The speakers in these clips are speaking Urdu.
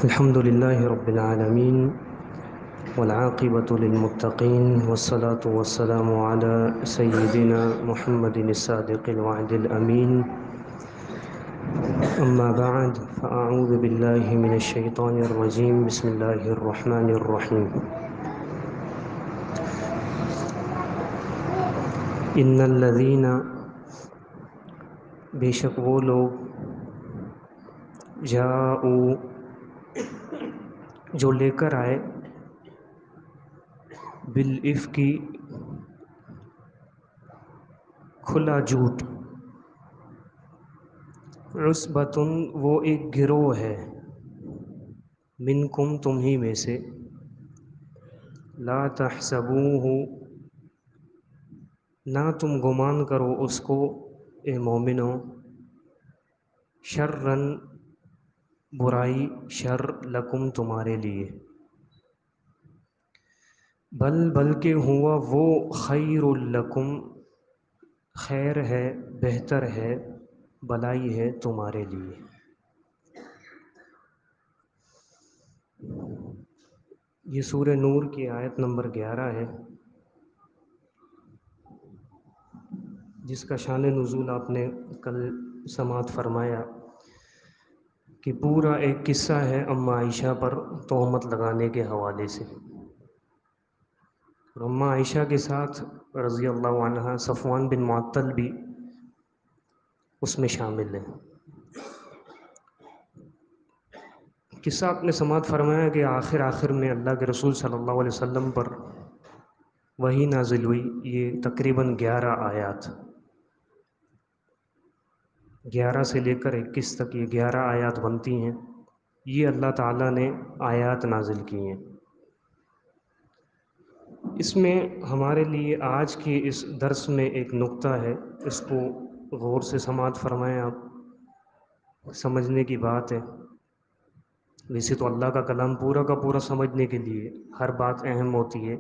الحمد لله رب العالمين والعاقبة للمتقين والصلاة والسلام على سيدنا محمد الصادق الوعد الأمين. أما بعد فأعوذ بالله من الشيطان الرجيم. بسم الله الرحمن الرحيم. إن الذين بے شک وہ لوگ جاؤ جو لے کر آئے بالافک کھلا جھوٹ، عصبتن وہ ایک گروہ ہے، منکم تمہیں میں سے، لا تحسبوہ نہ تم گمان کرو اس کو اے مومنو، شررن برائی، شر لکم تمہارے لیے، بلکہ ہوا وہ خیر لکم خیر ہے، بہتر ہے، بلائی ہے تمہارے لیے۔ یہ سورہ نور کی آیت نمبر 11 ہے، جس کا شان نزول آپ نے کل سماعت فرمایا کہ پورا ایک قصہ ہے اماں عائشہ پر تہمت لگانے کے حوالے سے۔ اور اماں عائشہ کے ساتھ رضی اللہ عنہا صفوان بن معطل بھی اس میں شامل ہے۔ قصہ آپ نے سماعت فرمایا کہ آخر میں اللہ کے رسول صلی اللہ علیہ وسلم پر وحی نازل ہوئی، یہ تقریباً 11 آیات، 11 سے لے کر 21 تک یہ 11 آیات بنتی ہیں۔ یہ اللہ تعالیٰ نے آیات نازل کی ہیں۔ اس میں ہمارے لیے آج کی اس درس میں ایک نقطہ ہے، اس کو غور سے سماعت فرمائیں آپ، سمجھنے کی بات ہے۔ ویسے تو اللہ کا کلام پورا کا پورا سمجھنے کے لیے ہر بات اہم ہوتی ہے۔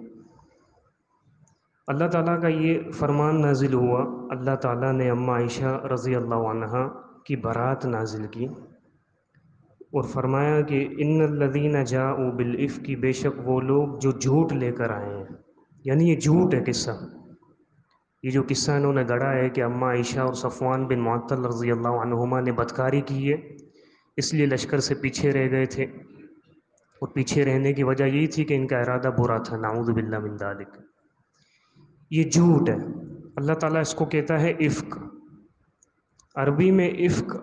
اللہ تعالیٰ کا یہ فرمان نازل ہوا، اللہ تعالیٰ نے اماں عائشہ رضی اللہ عنہا کی برات نازل کی اور فرمایا کہ ان الذین جاؤوا بالافک، بے شک وہ لوگ جو جھوٹ لے کر آئے ہیں، یعنی یہ جھوٹ ہے قصہ، یہ جو قصہ انہوں نے گڑھا ہے کہ اماں عائشہ اور صفوان بن معطل رضی اللہ عنہما نے بدکاری کی ہے، اس لیے لشکر سے پیچھے رہ گئے تھے، اور پیچھے رہنے کی وجہ یہی تھی کہ ان کا ارادہ برا تھا، نعوذ باللہ من ذالک۔ یہ جھوٹ ہے، اللہ تعالیٰ اس کو کہتا ہے افک۔ عربی میں افک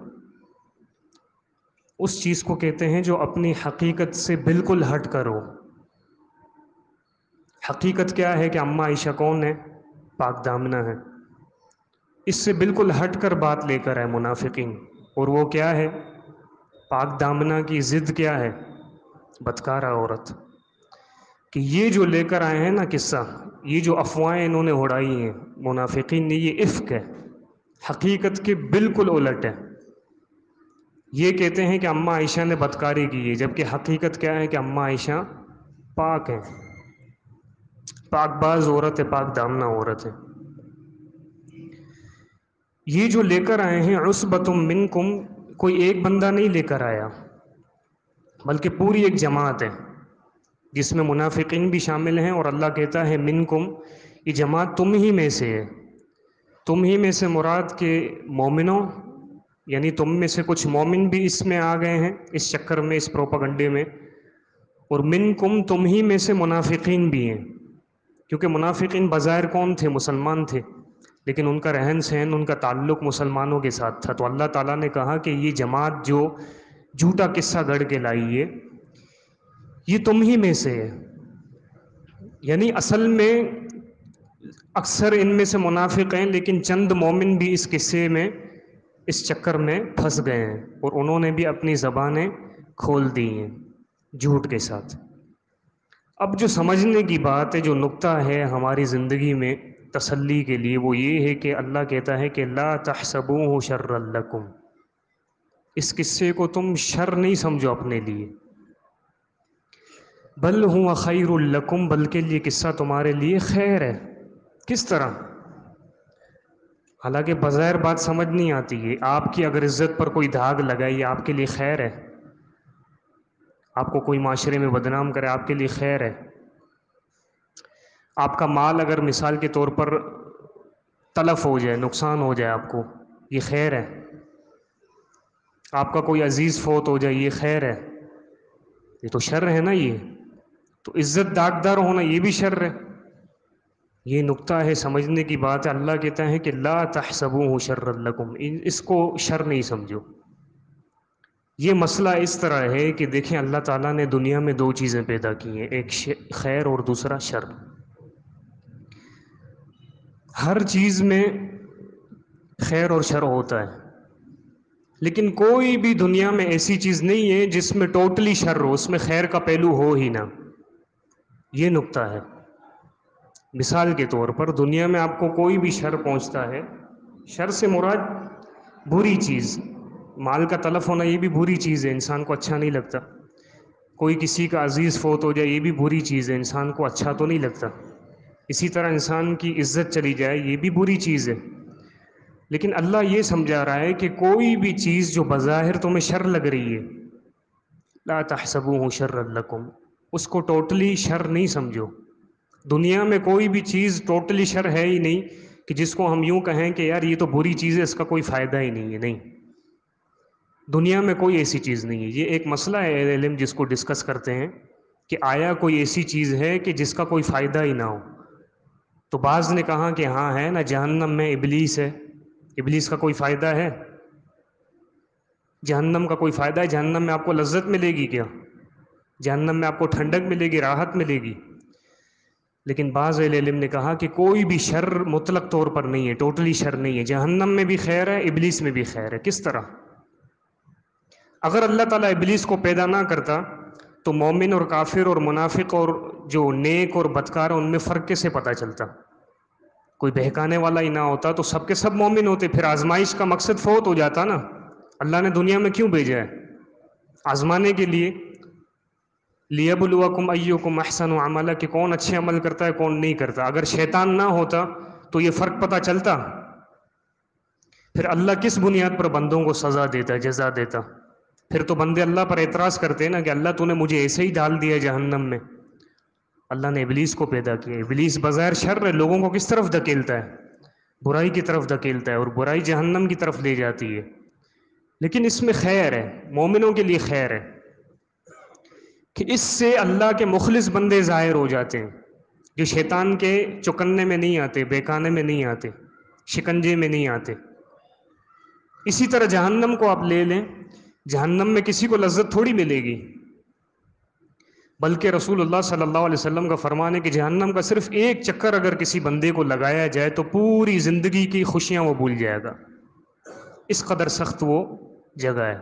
اس چیز کو کہتے ہیں جو اپنی حقیقت سے بالکل ہٹ کر ہو۔ حقیقت کیا ہے کہ اماں عائشہ کون ہے؟ پاک دامنہ ہے۔ اس سے بالکل ہٹ کر بات لے کر ہے منافقین، اور وہ کیا ہے؟ پاک دامنہ کی ضد کیا ہے؟ بدکارہ عورت۔ کہ یہ جو لے کر آئے ہیں نا قصہ، یہ جو افواہیں انہوں نے اڑائی ہیں منافقین نے، یہ افک ہے، حقیقت کے بالکل الٹ ہے۔ یہ کہتے ہیں کہ اماں عائشہ نے بدکاری کی ہے، جبکہ حقیقت کیا ہے کہ اماں عائشہ پاک ہے، پاک باز عورت ہے، پاک دامنہ عورت ہے۔ یہ جو لے کر آئے ہیں عصبۃ منکم، کوئی ایک بندہ نہیں لے کر آیا، بلکہ پوری ایک جماعت ہے جس میں منافقین بھی شامل ہیں، اور اللہ کہتا ہے منکم، یہ جماعت تم ہی میں سے ہے۔ تم ہی میں سے مراد کہ مومنوں، یعنی تم میں سے کچھ مومن بھی اس میں آ گئے ہیں، اس چکر میں، اس پروپیگنڈے میں، اور منکم تم ہی میں سے منافقین بھی ہیں، کیونکہ منافقین بظاہر کون تھے؟ مسلمان تھے، لیکن ان کا رہن سہن، ان کا تعلق مسلمانوں کے ساتھ تھا۔ تو اللہ تعالیٰ نے کہا کہ یہ جماعت جو جھوٹا قصہ گڑھ کے لائی ہے، یہ تم ہی میں سے ہے۔ یعنی اصل میں اکثر ان میں سے منافق ہیں، لیکن چند مومن بھی اس قصے میں، اس چکر میں پھنس گئے ہیں، اور انہوں نے بھی اپنی زبانیں کھول دی ہیں جھوٹ کے ساتھ۔ اب جو سمجھنے کی بات ہے، جو نقطہ ہے ہماری زندگی میں تسلی کے لیے، وہ یہ ہے کہ اللہ کہتا ہے کہ لا تحسبوہ شرا لکم، اس قصے کو تم شر نہیں سمجھو اپنے لیے، بل ہوا خیر لکم، بلکہ یہ قصہ تمہارے لیے خیر ہے۔ کس طرح؟ حالانکہ بظاہر بات سمجھ نہیں آتی ہے، آپ کی اگر عزت پر کوئی داغ لگا، یہ آپ کے لیے خیر ہے؟ آپ کو کوئی معاشرے میں بدنام کرے آپ کے لیے خیر ہے. آپ کا مال اگر مثال کے طور پر تلف ہو جائے، نقصان ہو جائے آپ کو، یہ خیر ہے. آپ کا کوئی عزیز فوت ہو جائے، یہ خیر ہے. یہ تو شر ہے نا. یہ تو عزت داغدار ہونا یہ بھی شر ہے. یہ نقطہ ہے، سمجھنے کی بات ہے. اللہ کہتا ہے کہ لا تحسبوہ شرا لکم، اس کو شر نہیں سمجھو. یہ مسئلہ اس طرح ہے کہ دیکھیں اللہ تعالیٰ نے دنیا میں دو چیزیں پیدا کی ہیں، ایک خیر اور دوسرا شر. ہر چیز میں خیر اور شر ہوتا ہے، لیکن کوئی بھی دنیا میں ایسی چیز نہیں ہے جس میں ٹوٹلی شر ہو، اس میں خیر کا پہلو ہو ہی نہ. یہ نقطہ ہے. مثال کے طور پر دنیا میں آپ کو کوئی بھی شر پہنچتا ہے، شر سے مراد بری چیز، مال کا تلف ہونا یہ بھی بری چیز ہے، انسان کو اچھا نہیں لگتا. کوئی کسی کا عزیز فوت ہو جائے یہ بھی بری چیز ہے، انسان کو اچھا تو نہیں لگتا. اسی طرح انسان کی عزت چلی جائے یہ بھی بری چیز ہے. لیکن اللہ یہ سمجھا رہا ہے کہ کوئی بھی چیز جو بظاہر تمہیں شر لگ رہی ہے، لا تحسبوہ شرا لکم، اس کو ٹوٹلی شر نہیں سمجھو. دنیا میں کوئی بھی چیز ٹوٹلی شر ہے ہی نہیں کہ جس کو ہم یوں کہیں کہ یار یہ تو بری چیز ہے، اس کا کوئی فائدہ ہی نہیں ہے. نہیں، دنیا میں کوئی ایسی چیز نہیں ہے. یہ ایک مسئلہ ہے اہل علم جس کو ڈسکس کرتے ہیں کہ آیا کوئی ایسی چیز ہے کہ جس کا کوئی فائدہ ہی نہ ہو. تو بعض نے کہا کہ ہاں ہے نا، جہنم میں ابلیس ہے. ابلیس کا کوئی فائدہ ہے؟ جہنم کا کوئی فائدہ ہے؟ جہنم میں آپ کو لذت ملے گی کیا؟ جہنم میں آپ کو ٹھنڈک ملے گی، راحت ملے گی؟ لیکن بعض اہل علم نے کہا کہ کوئی بھی شر مطلق طور پر نہیں ہے، ٹوٹلی شر نہیں ہے. جہنم میں بھی خیر ہے، ابلیس میں بھی خیر ہے. کس طرح؟ اگر اللہ تعالیٰ ابلیس کو پیدا نہ کرتا تو مومن اور کافر اور منافق اور جو نیک اور بدکار ان میں فرق کیسے پتہ چلتا؟ کوئی بہکانے والا ہی نہ ہوتا تو سب کے سب مومن ہوتے، پھر آزمائش کا مقصد فوت ہو جاتا نا. اللہ نے دنیا میں کیوں بھیجا ہے؟ آزمانے کے لیے. لیبلوکم ایکم احسن عملا، کہ کون اچھے عمل کرتا ہے کون نہیں کرتا. اگر شیطان نہ ہوتا تو یہ فرق پتہ چلتا؟ پھر اللہ کس بنیاد پر بندوں کو سزا دیتا، جزا دیتا؟ پھر تو بندے اللہ پر اعتراض کرتے ہیں نا کہ اللہ تو نے مجھے ایسے ہی ڈال دیا جہنم میں. اللہ نے ابلیس کو پیدا کیا. ابلیس بظاہر شر ہے، لوگوں کو کس طرف دھکیلتا ہے؟ برائی کی طرف دھکیلتا ہے، اور برائی جہنم کی طرف لے جاتی ہے. لیکن اس میں خیر ہے، مومنوں کے لیے خیر ہے کہ اس سے اللہ کے مخلص بندے ظاہر ہو جاتے ہیں، جو شیطان کے چکنے میں نہیں آتے، بہکانے میں نہیں آتے، شکنجے میں نہیں آتے. اسی طرح جہنم کو آپ لے لیں، جہنم میں کسی کو لذت تھوڑی ملے گی، بلکہ رسول اللہ صلی اللہ علیہ وسلم کا فرمان ہے کہ جہنم کا صرف ایک چکر اگر کسی بندے کو لگایا جائے تو پوری زندگی کی خوشیاں وہ بھول جائے گا. اس قدر سخت وہ جگہ ہے.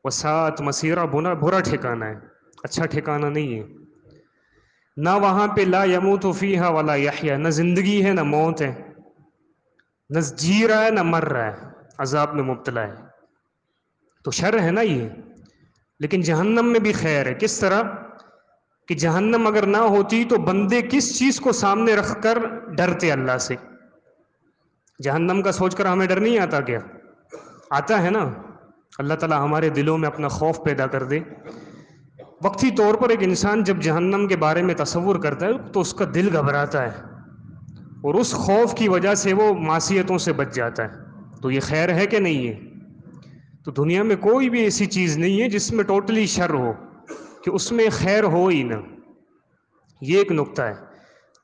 وساعت مسیرہ، برا ٹھکانہ ہے، اچھا ٹھکانہ نہیں ہے. نہ وہاں پہ لا یموت فیہا ولا یحیا، نہ زندگی ہے نہ موت ہے، نہ جی رہا ہے نہ مر رہا ہے، عذاب میں مبتلا ہے. تو شر ہے نا یہ. لیکن جہنم میں بھی خیر ہے. کس طرح کہ جہنم اگر نہ ہوتی تو بندے کس چیز کو سامنے رکھ کر ڈرتے اللہ سے؟ جہنم کا سوچ کر ہمیں ڈر نہیں آتا کیا؟ آتا ہے نا. اللہ تعالیٰ ہمارے دلوں میں اپنا خوف پیدا کر دے. وقتی طور پر ایک انسان جب جہنم کے بارے میں تصور کرتا ہے تو اس کا دل گھبراتا ہے، اور اس خوف کی وجہ سے وہ معصیتوں سے بچ جاتا ہے. تو یہ خیر ہے کہ نہیں ہے؟ تو دنیا میں کوئی بھی ایسی چیز نہیں ہے جس میں ٹوٹلی شر ہو کہ اس میں خیر ہو ہی نہ. یہ ایک نقطہ ہے.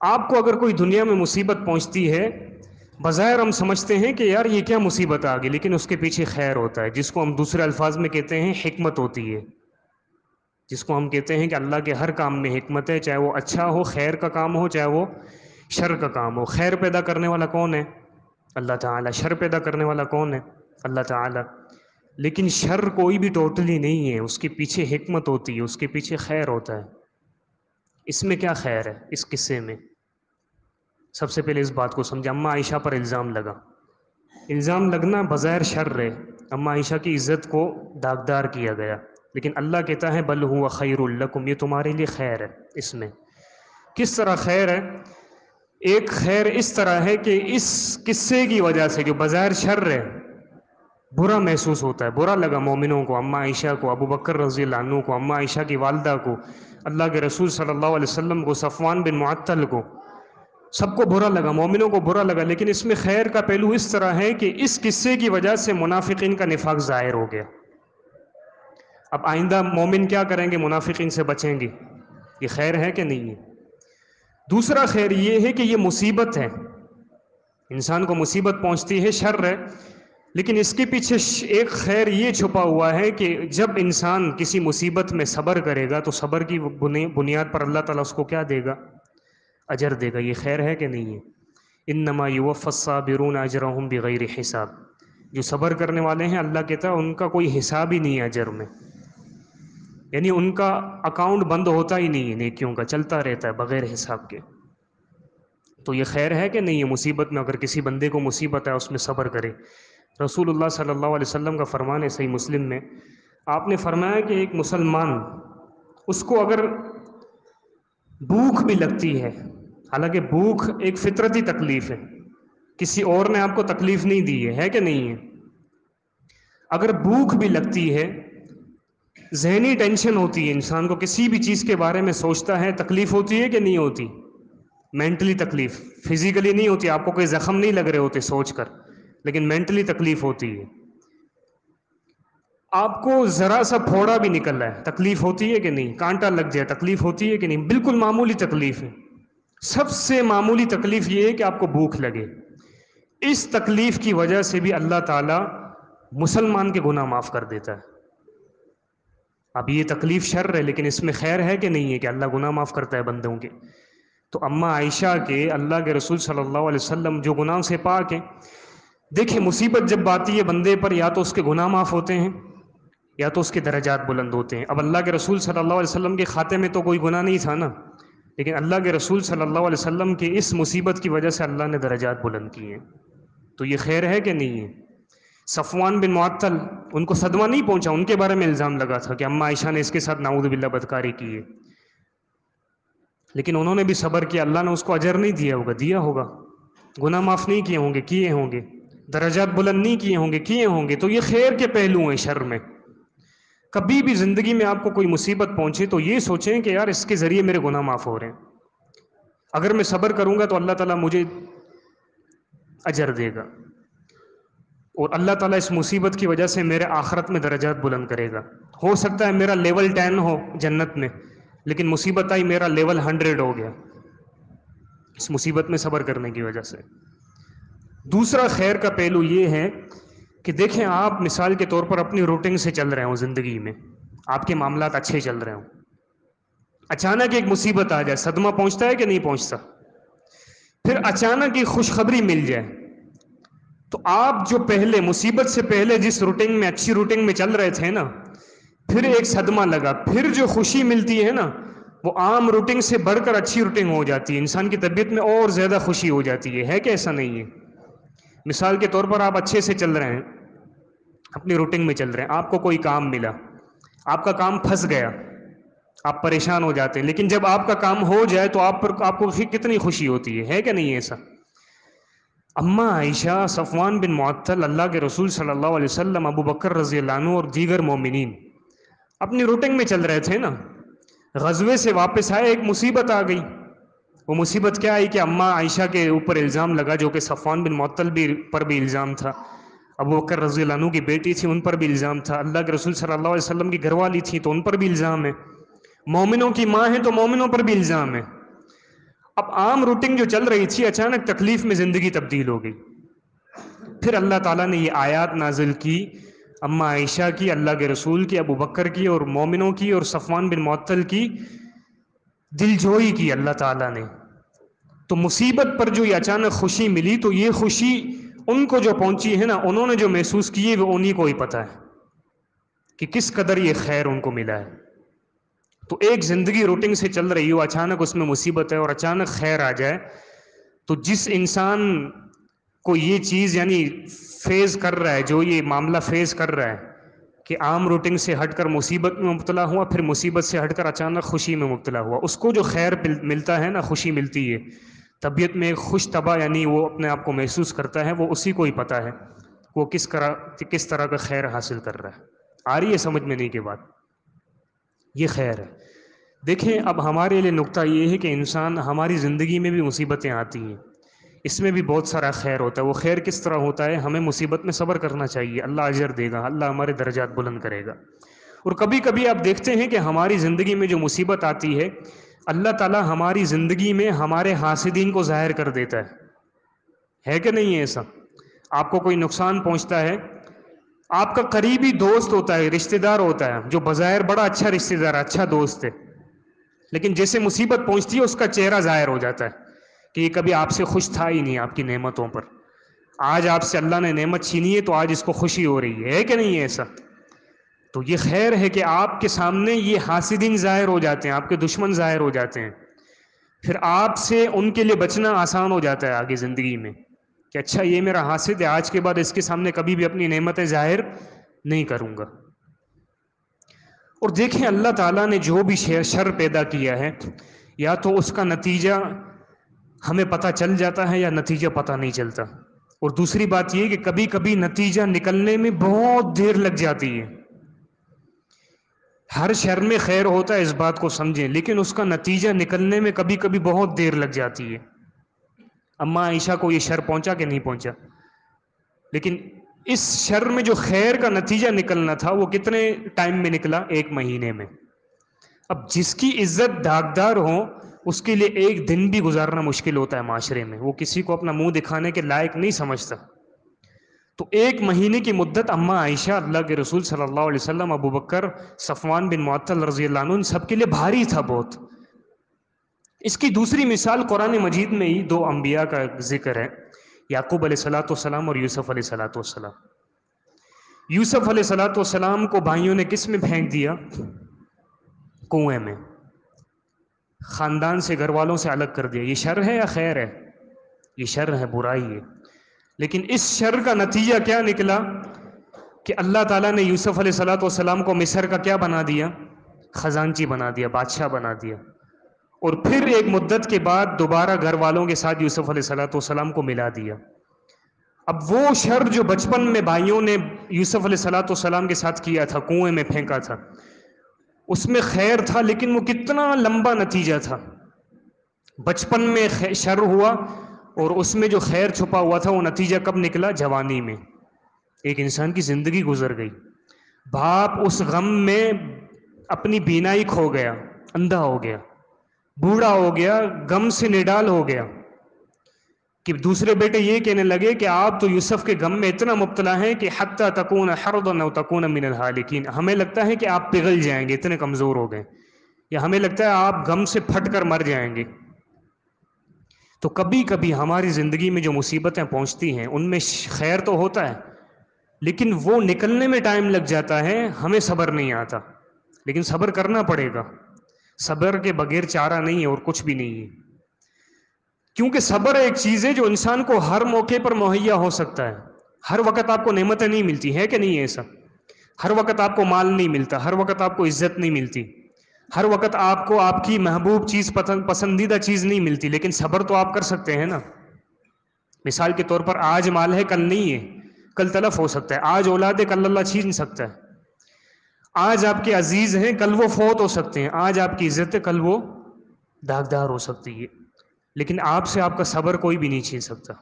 آپ کو اگر کوئی دنیا میں مصیبت پہنچتی ہے، بظاہر ہم سمجھتے ہیں کہ یار یہ کیا مصیبت آ گئی، لیکن اس کے پیچھے خیر ہوتا ہے، جس کو ہم دوسرے الفاظ میں کہتے ہیں حکمت ہوتی ہے. جس کو ہم کہتے ہیں کہ اللہ کے ہر کام میں حکمت ہے، چاہے وہ اچھا ہو، خیر کا کام ہو، چاہے وہ شر کا کام ہو. خیر پیدا کرنے والا کون ہے؟ اللہ تعالیٰ. شر پیدا کرنے والا کون ہے؟ اللہ تعالیٰ. لیکن شر کوئی بھی ٹوٹلی نہیں ہے، اس کے پیچھے حکمت ہوتی ہے، اس کے پیچھے خیر ہوتا ہے. اس میں کیا خیر ہے اس قصے میں؟ سب سے پہلے اس بات کو سمجھا. اماں عائشہ پر الزام لگا، الزام لگنا بظاہر شر ہے، اماں عائشہ کی عزت کو داغدار کیا گیا. لیکن اللہ کہتا ہے بل ہوا خیر لکم، یہ تمہارے لیے خیر ہے. اس میں کس طرح خیر ہے؟ ایک خیر اس طرح ہے کہ اس قصے کی وجہ سے جو بظاہر شر ہے، برا محسوس ہوتا ہے، برا لگا مومنوں کو، اماں عائشہ کو، ابو بکر رضی اللہ عنہ کو، اماں عائشہ کی والدہ کو، اللہ کے رسول صلی اللہ علیہ وسلم کو، صفوان بن معطل کو، سب کو برا لگا، مومنوں کو برا لگا۔ لیکن اس میں خیر کا پہلو اس طرح ہے کہ اس قصے کی وجہ سے منافقین کا نفاق ظاہر ہو گیا۔ اب آئندہ مومن کیا کریں گے؟ منافقین سے بچیں گے۔ یہ خیر ہے کہ نہیں ہے؟ دوسرا خیر یہ ہے کہ یہ مصیبت ہے، انسان کو مصیبت پہنچتی ہے، شر ہے، لیکن اس کے پیچھے ایک خیر یہ چھپا ہوا ہے کہ جب انسان کسی مصیبت میں صبر کرے گا تو صبر کی بنیاد پر اللہ تعالیٰ اس کو کیا دے گا؟ اجر دے گا۔ یہ خیر ہے کہ نہیں ہے؟ انما یوفی الصابرون اجرہم بغیر حساب، جو صبر کرنے والے ہیں اللہ کہتا ہے ان کا کوئی حساب ہی نہیں ہے اجر میں، یعنی ان کا اکاؤنٹ بند ہوتا ہی نہیں ہے، نیکیوں کا چلتا رہتا ہے بغیر حساب کے۔ تو یہ خیر ہے کہ نہیں ہے؟ مصیبت میں اگر کسی بندے کو مصیبت ہے اس میں صبر کرے۔ رسول اللہ صلی اللہ علیہ وسلم کا فرمان ہے صحیح مسلم میں، آپ نے فرمایا کہ ایک مسلمان، اس کو اگر بھوک بھی لگتی ہے، حالانکہ بھوک ایک فطرتی تکلیف ہے، کسی اور نے آپ کو تکلیف نہیں دی ہے کہ نہیں ہے؟ اگر بھوک بھی لگتی ہے، ذہنی ٹینشن ہوتی ہے، انسان کو کسی بھی چیز کے بارے میں سوچتا ہے، تکلیف ہوتی ہے کہ نہیں ہوتی؟ مینٹلی تکلیف، فزیکلی نہیں ہوتی، آپ کو کوئی زخم نہیں لگ رہے ہوتے سوچ کر، لیکن مینٹلی تکلیف ہوتی ہے۔ آپ کو ذرا سا پھوڑا بھی نکل رہا ہے، تکلیف ہوتی ہے کہ نہیں؟ کانٹا لگ جائے، تکلیف ہوتی ہے کہ نہیں؟ بالکل معمولی تکلیف ہے۔ سب سے معمولی تکلیف یہ ہے کہ آپ کو بھوک لگے، اس تکلیف کی وجہ سے بھی اللہ تعالیٰ مسلمان کے گناہ معاف کر دیتا ہے۔ اب یہ تکلیف شر ہے، لیکن اس میں خیر ہے کہ نہیں ہے کہ اللہ گناہ معاف کرتا ہے بندوں کے؟ تو اماں عائشہ کے، اللہ کے رسول صلی اللہ علیہ وسلم جو گناہوں سے پاک ہیں، دیکھیں مصیبت جب آتی ہے بندے پر، یا تو اس کے گناہ معاف ہوتے ہیں یا تو اس کے درجات بلند ہوتے ہیں۔ اب اللہ کے رسول صلی اللہ علیہ وسلم کے خاتے میں تو کوئی گناہ نہیں تھا نا، لیکن اللہ کے رسول صلی اللہ علیہ وسلم کی اس مصیبت کی وجہ سے اللہ نے درجات بلند کیے ہیں۔ تو یہ خیر ہے کہ نہیں ہے؟ صفوان بن معطل، ان کو صدمہ نہیں پہنچا، ان کے بارے میں الزام لگا تھا کہ اماں عائشہ نے اس کے ساتھ نعوذ باللہ بدکاری کی ہے، لیکن انہوں نے بھی صبر کیا، اللہ نے اس کو اجر نہیں دیا ہوگا؟ دیا ہوگا۔ گناہ معاف نہیں کیے ہوں گے؟ کیے ہوں گے۔ درجات بلند نہیں کیے ہوں گے؟ کیے ہوں گے۔ تو یہ خیر کے پہلو ہیں شر میں۔ کبھی بھی زندگی میں آپ کو کوئی مصیبت پہنچے تو یہ سوچیں کہ یار اس کے ذریعے میرے گناہ معاف ہو رہے ہیں، اگر میں صبر کروں گا تو اللہ تعالیٰ مجھے اجر دے گا، اور اللہ تعالیٰ اس مصیبت کی وجہ سے میرے آخرت میں درجات بلند کرے گا۔ ہو سکتا ہے میرا لیول 10 ہو جنت میں، لیکن مصیبت آئی میرا لیول 100 ہو گیا اس مصیبت میں صبر کرنے کی وجہ سے۔ دوسرا خیر کا پہلو یہ ہے کہ دیکھیں آپ مثال کے طور پر اپنی روٹین سے چل رہے ہوں، زندگی میں آپ کے معاملات اچھے چل رہے ہوں، اچانک ایک مصیبت آ جائے، صدمہ پہنچتا ہے کہ نہیں پہنچتا؟ پھر اچانک ایک خوشخبری مل جائے، تو آپ جو پہلے مصیبت سے پہلے جس روٹین میں، اچھی روٹین میں چل رہے تھے نا، پھر ایک صدمہ لگا، پھر جو خوشی ملتی ہے نا وہ عام روٹین سے بڑھ کر اچھی روٹین ہو جاتی ہے، انسان کی طبیعت میں اور زیادہ خوشی ہو جاتی ہے کہ ایسا نہیں ہے؟ مثال کے طور پر آپ اچھے سے چل رہے ہیں، اپنی روٹین میں چل رہے ہیں، آپ کو کوئی کام ملا، آپ کا کام پھنس گیا، آپ پریشان ہو جاتے ہیں، لیکن جب آپ کا کام ہو جائے تو آپ کو کتنی خوشی ہوتی ہے کہ نہیں ایسا؟ اماں عائشہ، صفوان بن معطل، اللہ کے رسول صلی اللہ علیہ وسلم، ابو بکر رضی اللہ عنہ اور دیگر مومنین اپنی روٹین میں چل رہے تھے نا، غزوے سے واپس آئے، ایک مصیبت آ گئی۔ وہ مصیبت کیا آئی کہ اماں عائشہ کے اوپر الزام لگا، جو کہ صفوان بن معطل پر بھی الزام تھا، ابو بکر رضی اللہ عنہ کی بیٹی تھی ان پر بھی الزام تھا، اللہ کے رسول صلی اللہ علیہ وسلم کی گھر والی تھی تو ان پر بھی الزام ہے، مومنوں کی ماں ہے تو مومنوں پر بھی الزام ہے۔ اب عام روٹین جو چل رہی تھی اچانک تکلیف میں زندگی تبدیل ہو گئی، پھر اللہ تعالیٰ نے یہ آیات نازل کی، اماں عائشہ کی، اللہ کے رسول کی، ابو بکر کی اور مومنوں کی اور صفوان بن معطل کی دل جوئی کی اللہ تعالیٰ نے۔ تو مصیبت پر جو یہ اچانک خوشی ملی، تو یہ خوشی ان کو جو پہنچی ہے نا، انہوں نے جو محسوس کی ہے وہ انہی کو ہی پتہ ہے کہ کس قدر یہ خیر ان کو ملا ہے۔ تو ایک زندگی روٹین سے چل رہی ہو، اچانک اس میں مصیبت ہے اور اچانک خیر آ جائے، تو جس انسان کو یہ چیز یعنی فیز کر رہا ہے، جو یہ معاملہ فیز کر رہا ہے کہ عام روٹین سے ہٹ کر مصیبت میں مبتلا ہوا، پھر مصیبت سے ہٹ کر اچانک خوشی میں مبتلا ہوا، اس کو جو خیر ملتا ہے نا، خوشی ملتی ہے، طبیعت میں ایک خوش طبع یعنی وہ اپنے آپ کو محسوس کرتا ہے، وہ اسی کو ہی پتہ ہے۔ وہ کس طرح کا خیر حاصل کر رہا ہے. آ رہی ہے سمجھ میں نہیں کہ بات یہ خیر ہے. دیکھیں اب ہمارے لیے نقطہ یہ ہے کہ انسان ہماری زندگی میں بھی مصیبتیں آتی ہیں، اس میں بھی بہت سارا خیر ہوتا ہے. وہ خیر کس طرح ہوتا ہے؟ ہمیں مصیبت میں صبر کرنا چاہیے، اللہ اجر دے گا، اللہ ہمارے درجات بلند کرے گا. اور کبھی کبھی آپ دیکھتے ہیں کہ ہماری زندگی میں جو مصیبت آتی ہے اللہ تعالیٰ ہماری زندگی میں ہمارے حاسدین کو ظاہر کر دیتا ہے کہ نہیں ہے ایسا؟ آپ کو کوئی نقصان پہنچتا ہے، آپ کا قریبی دوست ہوتا ہے، رشتہ دار ہوتا ہے، جو بظاہر بڑا اچھا رشتہ دار، اچھا دوست ہے، لیکن جیسے مصیبت پہنچتی ہے اس کا چہرہ ظاہر ہو جاتا ہے کہ یہ کبھی آپ سے خوش تھا ہی نہیں آپ کی نعمتوں پر. آج آپ سے اللہ نے نعمت چھینی ہے تو آج اس کو خوشی ہو رہی ہے کہ نہیں ہے ایسا؟ تو یہ خیر ہے کہ آپ کے سامنے یہ حاسدین ظاہر ہو جاتے ہیں، آپ کے دشمن ظاہر ہو جاتے ہیں، پھر آپ سے ان کے لیے بچنا آسان ہو جاتا ہے آگے زندگی میں کہ اچھا یہ میرا حاسد ہے، آج کے بعد اس کے سامنے کبھی بھی اپنی نعمتیں ظاہر نہیں کروں گا. اور دیکھیں اللہ تعالیٰ نے جو بھی شر پیدا کیا ہے یا تو اس کا نتیجہ ہمیں پتہ چل جاتا ہے یا نتیجہ پتہ نہیں چلتا. اور دوسری بات یہ کہ کبھی کبھی نتیجہ نکلنے میں بہت دیر لگ جاتی ہے. ہر شر میں خیر ہوتا ہے اس بات کو سمجھیں، لیکن اس کا نتیجہ نکلنے میں کبھی کبھی بہت دیر لگ جاتی ہے. اماں عائشہ کو یہ شر پہنچا کہ نہیں پہنچا؟ لیکن اس شر میں جو خیر کا نتیجہ نکلنا تھا وہ کتنے ٹائم میں نکلا؟ 1 مہینے میں. اب جس کی عزت داغدار ہو اس کے لیے ایک دن بھی گزارنا مشکل ہوتا ہے معاشرے میں، وہ کسی کو اپنا منہ دکھانے کے لائق نہیں سمجھتا. تو 1 مہینے کی مدت اماں عائشہ، اللہ کے رسول صلی اللہ علیہ وسلم، ابو بکر، صفوان بن معطل رضی اللہ عنہ، ان سب کے لیے بھاری تھا بہت. اس کی دوسری مثال قرآن مجید میں ہی 2 انبیاء کا ذکر ہے، یعقوب علیہ الصلوۃ والسلام اور یوسف علیہ الصلوۃ والسلام. یوسف علیہ الصلوۃ والسلام کو بھائیوں نے کس میں پھینک دیا؟ کنویں میں. خاندان سے، گھر والوں سے الگ کر دیا. یہ شر ہے یا خیر ہے؟ یہ شر ہے، برائی ہے. لیکن اس شر کا نتیجہ کیا نکلا کہ اللہ تعالیٰ نے یوسف علیہ الصلوۃ والسلام کو مصر کا کیا بنا دیا؟ خزانچی بنا دیا، بادشاہ بنا دیا. اور پھر ایک مدت کے بعد دوبارہ گھر والوں کے ساتھ یوسف علیہ الصلوۃ والسلام کو ملا دیا. اب وہ شر جو بچپن میں بھائیوں نے یوسف علیہ الصلوۃ والسلام کے ساتھ کیا تھا، کنویں میں پھینکا تھا، اس میں خیر تھا، لیکن وہ کتنا لمبا نتیجہ تھا. بچپن میں شر ہوا اور اس میں جو خیر چھپا ہوا تھا وہ نتیجہ کب نکلا؟ جوانی میں. ایک انسان کی زندگی گزر گئی. باپ اس غم میں اپنی بینائی کھو گیا، اندھا ہو گیا، بوڑھا ہو گیا، غم سے نڈال ہو گیا کہ دوسرے بیٹے یہ کہنے لگے کہ آپ تو یوسف کے غم میں اتنا مبتلا ہیں کہ حتی تکون حرضا او تکون من الہالکین، ہمیں لگتا ہے کہ آپ پگھل جائیں گے، اتنے کمزور ہو گئے، یا ہمیں لگتا ہے آپ غم سے پھٹ کر مر جائیں گے. تو کبھی کبھی ہماری زندگی میں جو مصیبتیں پہنچتی ہیں ان میں خیر تو ہوتا ہے لیکن وہ نکلنے میں ٹائم لگ جاتا ہے، ہمیں صبر نہیں آتا. لیکن صبر کرنا پڑے گا، صبر کے بغیر چارہ نہیں ہے اور کچھ بھی نہیں ہے. کیونکہ صبر ایک چیز ہے جو انسان کو ہر موقع پر مہیا ہو سکتا ہے. ہر وقت آپ کو نعمتیں نہیں ملتی ہے کہ نہیں ہے ایسا؟ ہر وقت آپ کو مال نہیں ملتا، ہر وقت آپ کو عزت نہیں ملتی، ہر وقت آپ کو آپ کی محبوب چیز، پسندیدہ چیز نہیں ملتی. لیکن صبر تو آپ کر سکتے ہیں نا. مثال کے طور پر آج مال ہے، کل نہیں ہے، کل تلف ہو سکتا ہے. آج اولاد ہے، کل اللہ چھین سکتا ہے. آج آپ کے عزیز ہیں، کل وہ فوت ہو سکتے ہیں. آج آپ کی عزت ہے، کل وہ داغدار ہو سکتی ہے. لیکن آپ سے آپ کا صبر کوئی بھی نہیں چھین سکتا،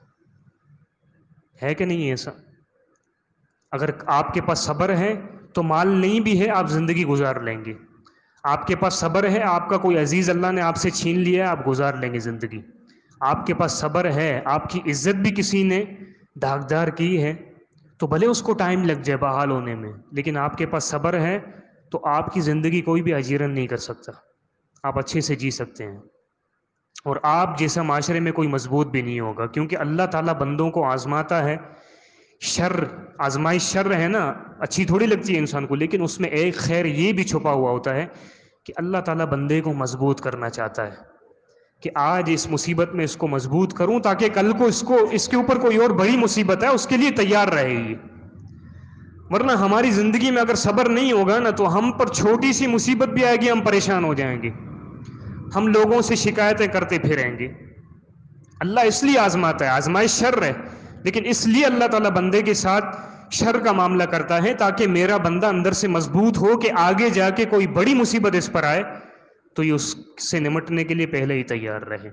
ہے کہ نہیں ایسا؟ اگر آپ کے پاس صبر ہے تو مال نہیں بھی ہے آپ زندگی گزار لیں گے. آپ کے پاس صبر ہے، آپ کا کوئی عزیز اللہ نے آپ سے چھین لیا، آپ گزار لیں گے زندگی. آپ کے پاس صبر ہے، آپ کی عزت بھی کسی نے داغدار کی ہے تو بھلے اس کو ٹائم لگ جائے بحال ہونے میں، لیکن آپ کے پاس صبر ہے تو آپ کی زندگی کوئی بھی اجیرن نہیں کر سکتا، آپ اچھے سے جی سکتے ہیں. اور آپ جیسا معاشرے میں کوئی مضبوط بھی نہیں ہوگا، کیونکہ اللہ تعالیٰ بندوں کو آزماتا ہے. شر، آزمائش شر ہے نا، اچھی تھوڑی لگتی ہے انسان کو، لیکن اس میں ایک خیر یہ بھی چھپا ہوا ہوتا ہے کہ اللہ تعالیٰ بندے کو مضبوط کرنا چاہتا ہے کہ آج اس مصیبت میں اس کو مضبوط کروں تاکہ کل کو اس کے اوپر کوئی اور بڑی مصیبت ہے اس کے لیے تیار رہے گی. ورنہ ہماری زندگی میں اگر صبر نہیں ہوگا نا تو ہم پر چھوٹی سی مصیبت بھی آئے گی ہم پریشان ہو جائیں گے، ہم لوگوں سے شکایتیں کرتے پھریں گے. اللہ اس لیے آزماتا ہے، آزمائش شر ہے، لیکن اس لیے اللہ تعالیٰ بندے کے ساتھ شر کا معاملہ کرتا ہے تاکہ میرا بندہ اندر سے مضبوط ہو کہ آگے جا کے کوئی بڑی مصیبت اس پر آئے تو یہ اس سے نمٹنے کے لیے پہلے ہی تیار رہے۔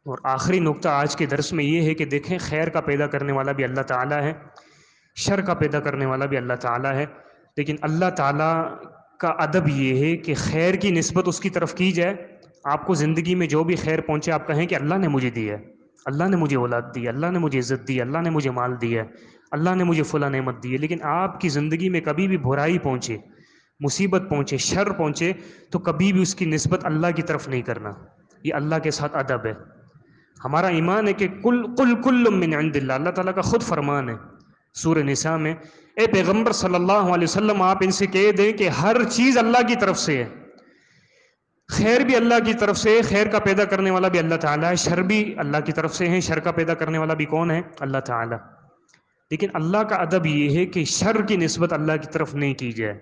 اور آخری نقطہ آج کے درس میں یہ ہے کہ دیکھیں خیر کا پیدا کرنے والا بھی اللہ تعالیٰ ہے، شر کا پیدا کرنے والا بھی اللہ تعالیٰ ہے، لیکن اللہ تعالیٰ کا ادب یہ ہے کہ خیر کی نسبت اس کی طرف کی جائے۔ آپ کو زندگی میں جو بھی خیر پہنچے آپ کہیں کہ اللہ نے مجھے دیا ہے، اللہ نے مجھے اولاد دی، اللہ نے مجھے عزت دی، اللہ نے مجھے مال دیا ہے، اللہ نے مجھے فلاں نعمت دی ہے۔ لیکن آپ کی زندگی میں کبھی بھی برائی پہنچے، مصیبت پہنچے، شر پہنچے تو کبھی بھی اس کی نسبت اللہ کی طرف نہیں کرنا۔ یہ اللہ کے ساتھ ادب ہے۔ ہمارا ایمان ہے کہ کل من عند اللہ، اللہ تعالیٰ کا خود فرمان ہے سورہ نساء میں، اے پیغمبر صلی اللہ علیہ وسلم آپ ان سے کہہ دیں کہ ہر چیز اللہ کی طرف سے ہے، خیر بھی اللہ کی طرف سے ہے، خیر کا پیدا کرنے والا بھی اللہ تعالیٰ ہے، شر بھی اللہ کی طرف سے ہے، شر کا پیدا کرنے والا بھی کون ہے؟ اللہ تعالیٰ۔ لیکن اللہ کا ادب یہ ہے کہ شر کی نسبت اللہ کی طرف نہیں کی جائے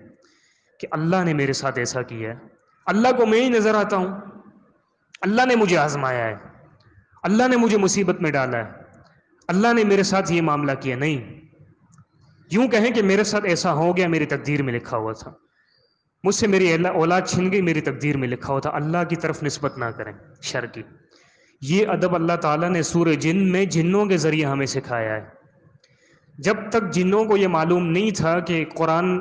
کہ اللہ نے میرے ساتھ ایسا کیا ہے، اللہ کو میں ہی نظر آتا ہوں، اللہ نے مجھے آزمایا ہے، اللہ نے مجھے مصیبت میں ڈالا ہے، اللہ نے میرے ساتھ یہ معاملہ کیا۔ نہیں، یوں کہیں کہ میرے ساتھ ایسا ہو گیا، میری تقدیر میں لکھا ہوا تھا، مجھ سے میری اولاد چھن گئی، میری تقدیر میں لکھا ہوا تھا۔ اللہ کی طرف نسبت نہ کریں شر کی۔ یہ ادب اللہ تعالیٰ نے سورہ جن میں جنوں کے ذریعے ہمیں سکھایا ہے۔ جب تک جنوں کو یہ معلوم نہیں تھا کہ قرآن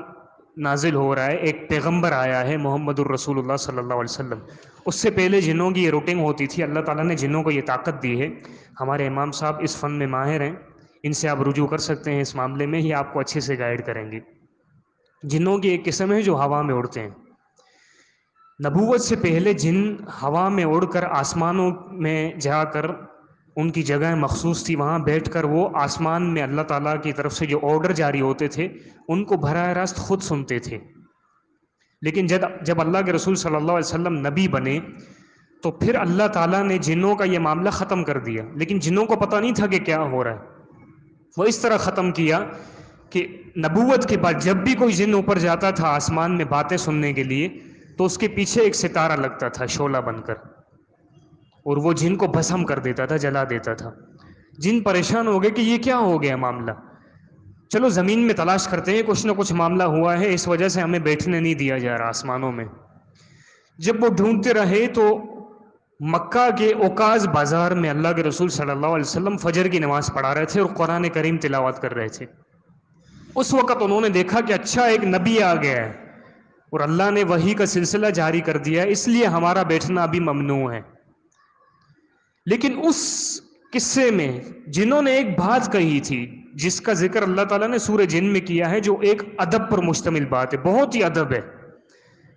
نازل ہو رہا ہے، ایک پیغمبر آیا ہے محمد الرسول اللہ صلی اللہ علیہ وسلم، اس سے پہلے جنوں کی یہ روٹنگ ہوتی تھی۔ اللہ تعالیٰ نے جنوں کو یہ طاقت دی ہے۔ ہمارے امام صاحب اس فن میں ماہر ہیں، ان سے آپ رجوع کر سکتے ہیں اس معاملے میں، یہ آپ کو اچھے سے گائیڈ کریں گے۔ جنوں کی ایک قسم ہے جو ہوا میں اڑتے ہیں۔ نبوت سے پہلے جن ہوا میں اڑ کر آسمانوں میں جا کر، ان کی جگہ مخصوص تھی، وہاں بیٹھ کر وہ آسمان میں اللہ تعالیٰ کی طرف سے جو آرڈر جاری ہوتے تھے ان کو براہ راست خود سنتے تھے۔ لیکن جب اللہ کے رسول صلی اللہ علیہ وسلم نبی بنے تو پھر اللہ تعالیٰ نے جنوں کا یہ معاملہ ختم کر دیا، لیکن جنوں کو پتہ نہیں تھا کہ کیا ہو رہا ہے۔ وہ اس طرح ختم کیا کہ نبوت کے بعد جب بھی کوئی جن اوپر جاتا تھا آسمان میں باتیں سننے کے لیے تو اس کے پیچھے ایک ستارہ لگتا تھا شعلہ بن کر، اور وہ جن کو بھسم کر دیتا تھا، جلا دیتا تھا۔ جن پریشان ہو گئے کہ یہ کیا ہو گیا معاملہ، چلو زمین میں تلاش کرتے ہیں، کچھ نہ کچھ معاملہ ہوا ہے، اس وجہ سے ہمیں بیٹھنے نہیں دیا جا رہا آسمانوں میں۔ جب وہ ڈھونڈتے رہے تو مکہ کے اوکاز بازار میں اللہ کے رسول صلی اللہ علیہ وسلم فجر کی نماز پڑھا رہے تھے اور قرآن کریم تلاوت کر رہے تھے۔ اس وقت انہوں نے دیکھا کہ اچھا ایک نبی آ گیا ہے اور اللہ نے وحی کا سلسلہ جاری کر دیا ہے، اس لیے ہمارا بیٹھنا ابھی ممنوع ہے۔ لیکن اس قصے میں جنہوں نے ایک بات کہی تھی جس کا ذکر اللہ تعالیٰ نے سورہ جن میں کیا ہے، جو ایک ادب پر مشتمل بات ہے، بہت ہی ادب ہے،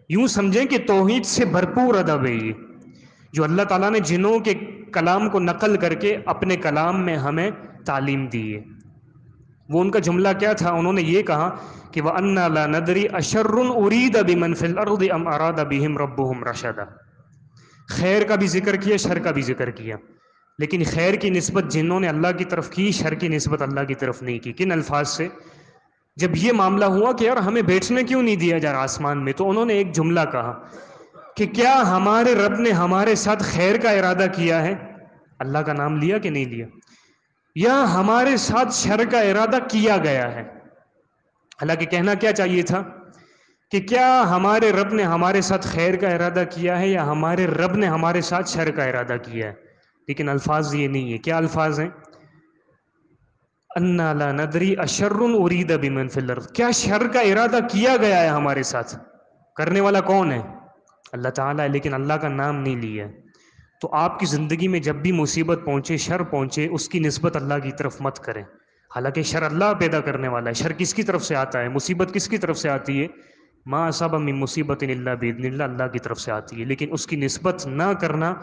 یوں سمجھیں کہ توحید سے بھرپور ادب ہے یہ، جو اللہ تعالیٰ نے جنوں کے کلام کو نقل کر کے اپنے کلام میں ہمیں تعلیم دی ہے۔ وہ ان کا جملہ کیا تھا؟ انہوں نے یہ کہا کہ وَأَنَّا لَا نَدْرِي أَشَرٌ أُرِيدَ بِمَنْ فِي الْأَرْضِ أَمْ أَرَادَ بِهِمْ رَبُّهُمْ رَشَدًا۔ خیر کا بھی ذکر کیا، شر کا بھی ذکر کیا، لیکن خیر کی نسبت جنوں نے اللہ کی طرف کی، شر کی نسبت اللہ کی طرف نہیں کی۔ کن الفاظ سے؟ جب یہ معاملہ ہوا کہ یار ہمیں بیٹھنے کیوں نہیں دیا جا رہا آسمان میں، تو انہوں نے ایک جملہ کہا کہ کیا ہمارے رب نے ہمارے ساتھ خیر کا ارادہ کیا ہے؟ اللہ کا نام لیا کہ نہیں لیا؟ یا ہمارے ساتھ شر کا ارادہ کیا گیا ہے؟ حالانکہ کہنا کیا چاہیے تھا کہ کیا ہمارے رب نے ہمارے ساتھ خیر کا ارادہ کیا ہے یا ہمارے رب نے ہمارے ساتھ شر کا ارادہ کیا ہے؟ لیکن الفاظ یہ نہیں ہے۔ کیا الفاظ ہیں؟ اَنَّا لَا نَدْرِي أَشَرٌ أُرِيدَ بِمَنْ فِي الْأَرْضِ، کیا شر کا ارادہ کیا گیا ہے ہمارے ساتھ؟ کرنے والا کون ہے؟ اللہ تعالیٰ ہے، لیکن اللہ کا نام نہیں لیا۔ تو آپ کی زندگی میں جب بھی مصیبت پہنچے، شر پہنچے، اس کی نسبت اللہ کی طرف مت کریں۔ حالانکہ شر اللہ پیدا کرنے والا ہے۔ شر کس کی طرف سے آتا ہے؟ مصیبت کس کی طرف سے آتی ہے؟ ما اصاب من مصیبت الا باذن اللہ، اللہ کی طرف سے آتی ہے، لیکن اس کی نسبت نہ کرنا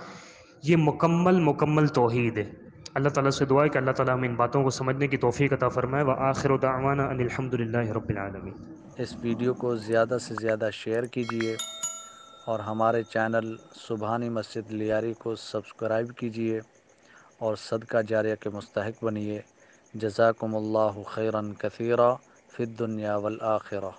یہ مکمل توحید ہے۔ اللہ تعالیٰ سے دعا ہے کہ اللہ تعالیٰ ہمیں ان باتوں کو سمجھنے کی توفیق عطا فرمائے۔ وآخر دعوانا ان الحمد للہ رب العالمین۔ اس ویڈیو کو زیادہ سے زیادہ شیئر کیجیے اور ہمارے چینل سبحانی مسجد لیاری کو سبسکرائب کیجیے اور صدقہ جاریہ کے مستحق بنیے۔ جزاکم اللہ خیرا کثیرا فی الدنیا والآخرہ۔